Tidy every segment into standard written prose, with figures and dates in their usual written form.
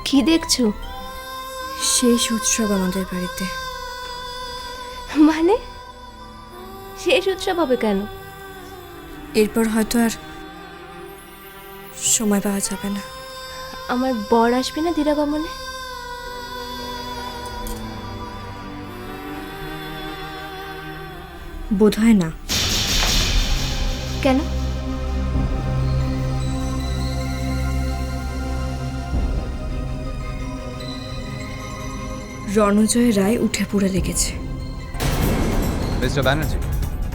কি দেখছো? শেষ উৎসব আমাদের বাড়িতে। মানে শেষ উৎসব হবে কেন? এরপর হয়তো আর সময় পাওয়া যাবে না। আমার বর আসবে না ধীরাগমনে? বোধহয় না। কেন? রণজয় রায় উঠে পড়ে লেগেছে। মিস্টার ব্যানার্জি,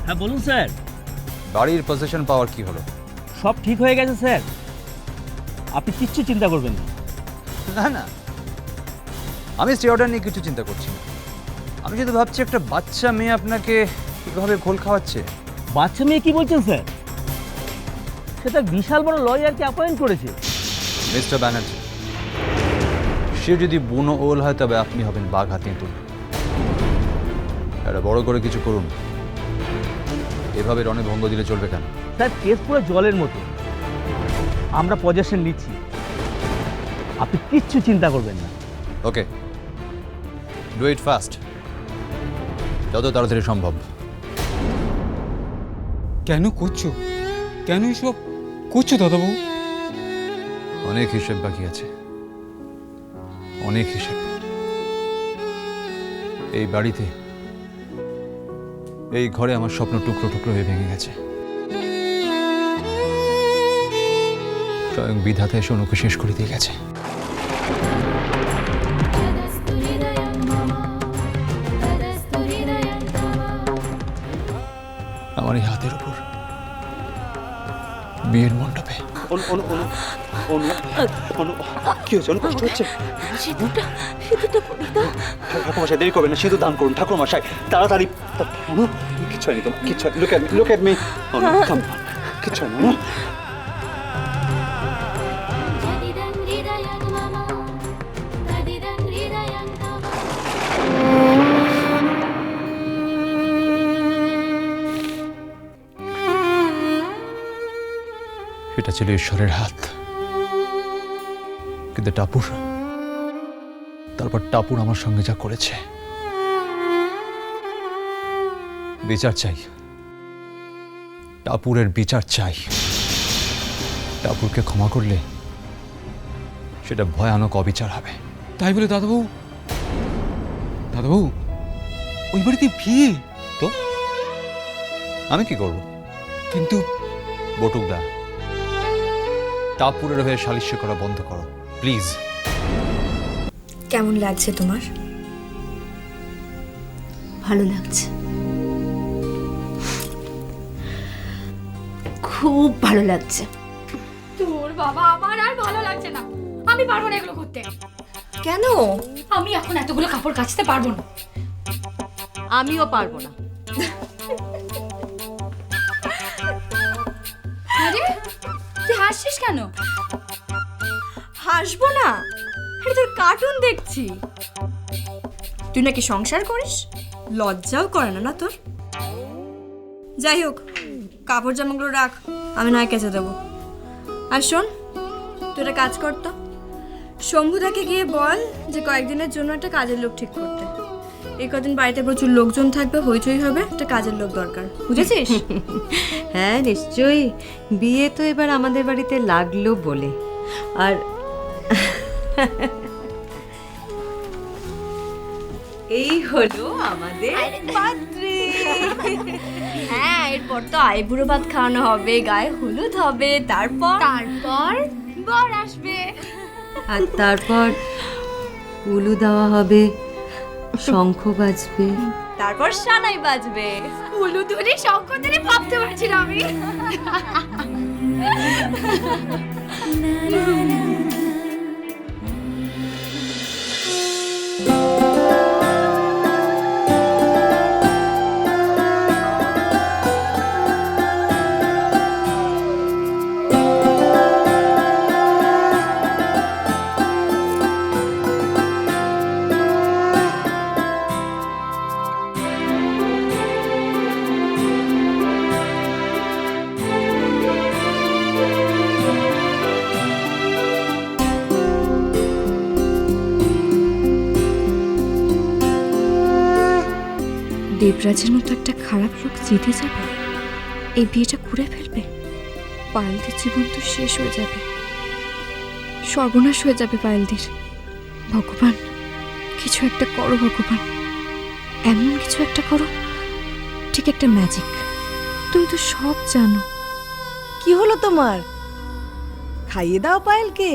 হ্যাঁ বলুন স্যার। বাড়ির পজিশন পাওয়ার কি হলো? সব ঠিক হয়ে গেছে স্যার, আপনি কিচ্ছু চিন্তা করবেন না। না না, আমি স্টে অর্ডার নিয়ে কিছু চিন্তা করছি না। আমি শুধু ভাবছি একটা বাচ্চা মেয়ে আপনাকে কীভাবে ঘোল খাওয়াচ্ছে। বাচ্চা মেয়ে কি বলছেন স্যার? সেটা বিশাল বড় লয়ারকে অ্যাপয়েন্ট করেছে। মিস্টার ব্যানার্জি, সে যদি বুনো ওল হয় তবে আপনি হবেন বাঘ হাতিয়ে তুল। এটা বড় করে কিছু করুন, এভাবে রণে ভঙ্গ দিলে চলবে কেন? স্যার কেস পুরো জলের মতো, আমরা পজেশন নিচ্ছি, আপনি কিচ্ছু চিন্তা করবেন না। ওকে, ডু ইট ফাস্ট, যত তাড়াতাড়ি সম্ভব। কেন করছো? কেন এসব করছো দাদাবাবু? অনেক হিসেব বাকি আছে, অনেক হিসেব। এই বাড়িতে, এই ঘরে আমার স্বপ্ন টুকরো টুকরো হয়ে ভেঙে গেছে। স্বয়ং বিধাতা এসে অনুকে শেষ করে দিয়ে গেছে। আমার এই হাতের উপর বিয়ের মণ্ডপে। কি হয়েছে? কষ্ট হচ্ছে? সিঁদুরটা পরে দাও। ঠাকুরমশাই দেরি করবেন না, সিঁদুর দান করুন ঠাকুরমশাই, তাড়াতাড়ি। কিচ্ছু হয়নি তোমার, কিচ্ছু হয়নি। Look at me. কিচ্ছু হয়নি না। এটা ছিল ঈশ্বরের হাত, কিন্তু টাপুর, তারপর টাপুর আমার সঙ্গে যা করেছে, বিচার চাই। টাপুরের বিচার চাই। টাপুরকে ক্ষমা করলে সেটা ভয়ানক অবিচার হবে। তাই বলে দাদাবাবু, দাদাবাবু ওই বাড়িতে বিয়ে? তো আমি কি করব? কিন্তু বটুকদা, টাপুরের হয়ে সালিস্য করা বন্ধ করো প্লিজ। কেমন লাগছে তোমার? ভালো লাগছে, খুব ভালো লাগছে। তোর বাবা, আমার আর ভালো লাগছে না। আমি পারবো না এগুলো করতে। কেন? আমি এখন এতগুলো কাপড় কাচতে পারবো না। আমিও পারবো না। আরে তুই হাসছিস কেন? হাসবো না, আরে তোর কার্টুন দেখছি। তুই নাকি সংসার করিস? লজ্জাও করে না না তোর? যাই হোক, কাপড় জামাগুলো রাখ, আমি নয় কেচে দেবো। আর শোন, তুই একটা কাজ করতো, শম্ভুদাকে গিয়ে বল যে কয়েকদিনের জন্য একটা কাজের লোক ঠিক করতে। এই কদিন বাড়িতে প্রচুর লোকজন থাকবে, হইচই হবে, একটা কাজের লোক দরকার, বুঝেছিস? হ্যাঁ নিশ্চয়ই, বিয়ে তো এবার আমাদের বাড়িতে লাগলো বলে। আর এই হলো আমাদের পাত্রী। হ্যাঁ, এরপর তো আইবুড়ো ভাত খাওয়ানো হবে, গায়ে হলুদ হবে, তারপর বর আসবে। আর তারপর উলু দেওয়া হবে, শঙ্খ বাজবে, তারপর সানাই বাজবে। উলু ধরে শঙ্খ ধরে ভাবতে পারছি না আমি। দেবরাজের মতো একটা খারাপ লোক জিতে যাবে, এই বিয়েটা করে ফেলবে, পায়েলদের জীবন তো শেষ হয়ে যাবে, সর্বনাশ হয়ে যাবে পায়েলদের। ভগবান, কিছু একটা করো ভগবান, এমন কিছু একটা করো, ঠিক একটা ম্যাজিক। তুমি তো সব জানো। কি হলো তোমার? খাইয়ে দাও পায়েলকে।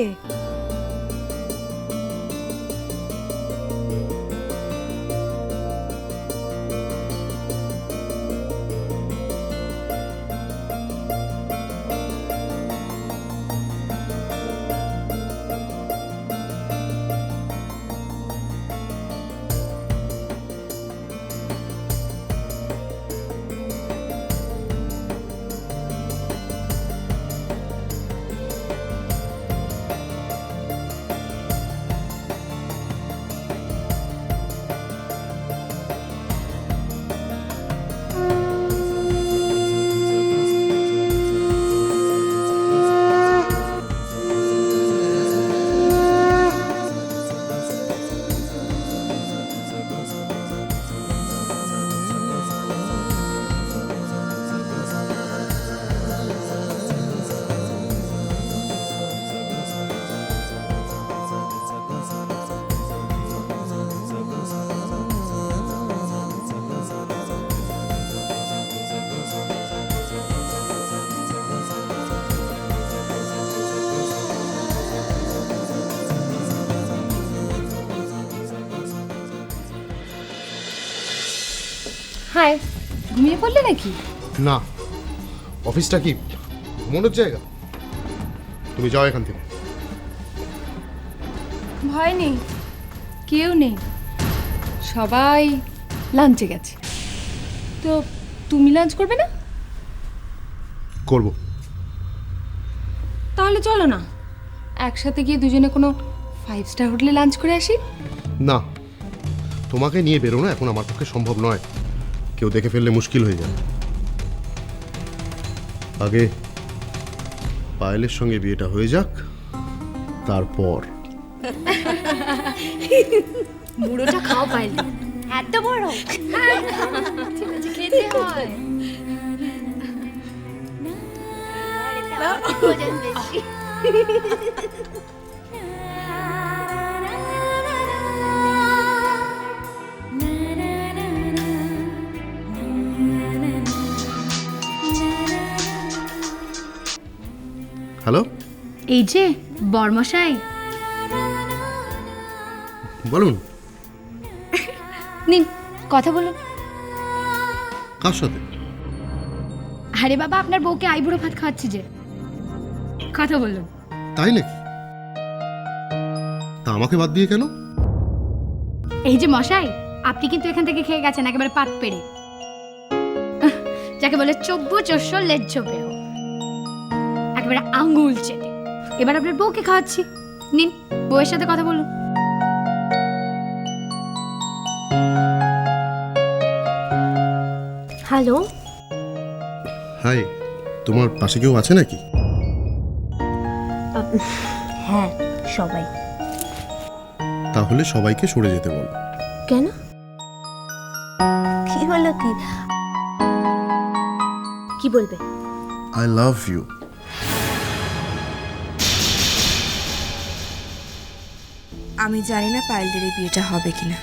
হাই, ঘুমিয়ে পড়লে নাকি? না, অফিসটা কি মনের জায়গা? তুমি যাও এখান থেকে। ভয় নেই, কেউ নেই, সবাই লাঞ্চে গেছে। তো তুমি লাঞ্চ করবে না? করব। তাহলে চলো না, একসাথে গিয়ে দুজনে কোনো 5 স্টার হোটেলে লাঞ্চ করে আসি। না, তোমাকে নিয়ে বেরোনো এখন আমার পক্ষে সম্ভব নয়, কেউ দেখে ফেললে মুশকিল হয়ে যাবে। আগে পায়েলের সঙ্গে বিয়েটা হয়ে যাক, তারপর। মুড়োটা খাও পাইল, এত বড়। ঠিক আছে, খেতে হয়। হ্যালো, এই যে বর্মশাই, বলুন। নিন কথা বলুন। কার সাথে? আরে বাবা, আপনার বউকে আইবুড়ো ভাত খাওয়াচ্ছি যে, কথা বলুন। তাই নাকি? তা আমাকে বাদ দিয়ে কেন? এই যে মশাই, আপনি কিন্তু এখান থেকে খেয়ে গেছেন একেবারে পাত পেড়ে, যাকে বলে চব্বু চস্য লেজ্জ পেও, একেবারে আঙ্গুল চেটে। এবার আপনার বউকে খাওয়াচ্ছি, নিন বউয়ের সাথে কথা বলুন। হ্যালো, হাই, তোমার পাশে কেউ আছে নাকি? হ্যাঁ সবাই। তাহলে সবাইকে সরে যেতে বলো। কেন, কি হলো? কি বলবে? I love you. আমি জানি না পায়েলদের এই বিয়েটা হবে কিনা।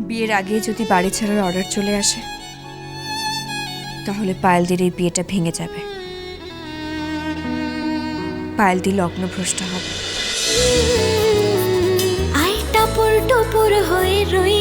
বিয়ের আগে যদি বাড়ি ছাড়ার অর্ডার চলে আসে, তাহলে পায়েলদের এই বিয়েটা ভেঙে যাবে, পায়েলদি লগ্নভ্রষ্ট হবে। আই টাপুর টুপুর হয়ে রই